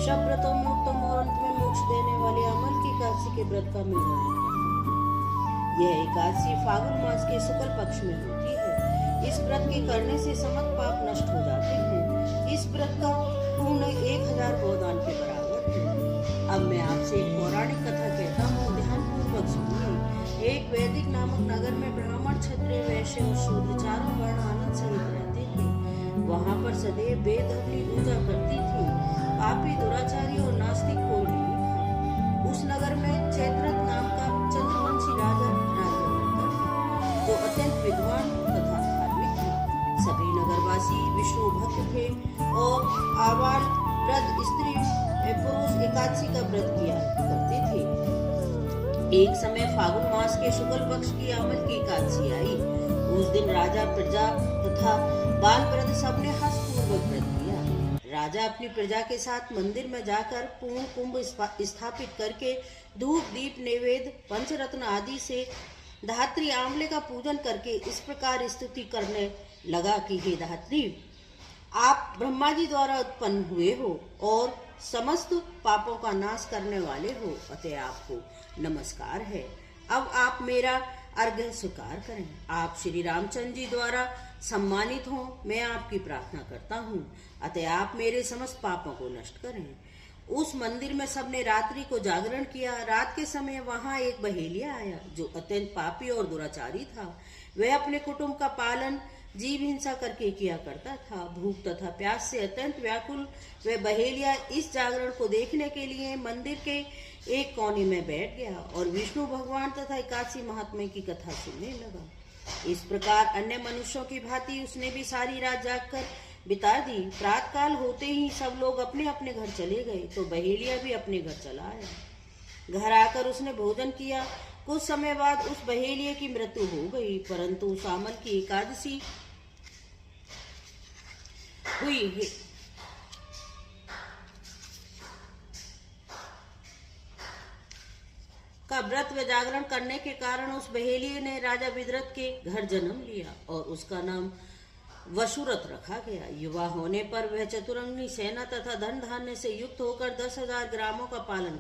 सब व्रतों में उत्तम और अंत में मोक्ष देने वाले अमल की एकादशी के व्रत का मैं वर्णन करूंगा। यह एकादशी फागुन मास के शुक्ल पक्ष में होती है। इस व्रत के करने से समस्त पाप नष्ट हो जाते हैं। इस व्रत का पुण्य 1000 गोदान के बराबर है। अब मैं आपसे एक पौराणिक कथा कहता हूँ, ध्यान पूर्वक सुनिए। एक वैदिक नामक नगर में ब्राह्मण, क्षत्रिय, वैश्य और शूद्र चारों वर्ण आनंद सहित रहते थे। वहाँ पर सदैव बेदम की पूजा करती थी। पापी, दुराचारी और नास्तिक कोई नहीं था। उस नगर में चैत्रथ नाम का चंद्रवंशी राजा राज्य करता था, जो अत्यंत विद्वान तथा धार्मिक था। सभी नगरवासी विष्णु भक्त थे और आबाल, वृद्ध, स्त्री, पुरुष एकादशी का व्रत किया करते थे। एक समय फागुन मास के शुक्ल पक्ष की अमल की एकादशी आई। उस दिन राजा, प्रजा तथा बाल वृद्ध सबने हर्षपूर्वक व्रत किया। राजा अपनी प्रजा के साथ मंदिर में जाकर पूर्ण कुंभ स्थापित करके धूप, दीप, नैवेद्य, पंचरत्न आदि से धात्री आंवले का पूजन करके इस प्रकार स्तुति करने लगा कि हे धात्री, आप ब्रह्मा जी द्वारा उत्पन्न हुए हो और समस्त पापों का नाश करने वाले हो, अतः आपको नमस्कार है। अब आप मेरा अर्घ्य स्वीकार करें। आप श्री रामचंद्र जी द्वारा सम्मानित हो, मैं आपकी प्रार्थना करता हूँ, अतः आप मेरे समस्त पापों को नष्ट करें। उस मंदिर में सबने रात्रि को जागरण किया। रात के समय वहां एक बहेलिया आया, जो अत्यंत पापी और दुराचारी था। वह अपने कुटुंब का पालन जीव हिंसा करके किया करता था। भूख तथा प्यास से अत्यंत व्याकुल वह बहेलिया इस जागरण को देखने के लिए मंदिर के एक कोने में बैठ गया और विष्णु भगवान तथा एकादशी महात्म्य की कथा सुनने लगा। इस प्रकार अन्य मनुष्यों की भांति उसने भी सारी रात जागकर बिता दी। प्रातःकाल होते ही सब लोग अपने अपने घर चले गए, तो बहेलिया भी अपने घर चला आया। घर आकर उसने भोजन किया। कुछ समय बाद उस बहेलिये की मृत्यु हो गई, परंतु उस अमल की एकादशी हुई का व्रत व जागरण करने के कारण उस बहेलिये ने राजा विदरथ के घर जन्म लिया और उसका नाम वसुरथ रखा गया। युवा होने पर वह चतुरंगी सेना तथा धन धान्य से युक्त होकर 10,000 ग्रामों का पालन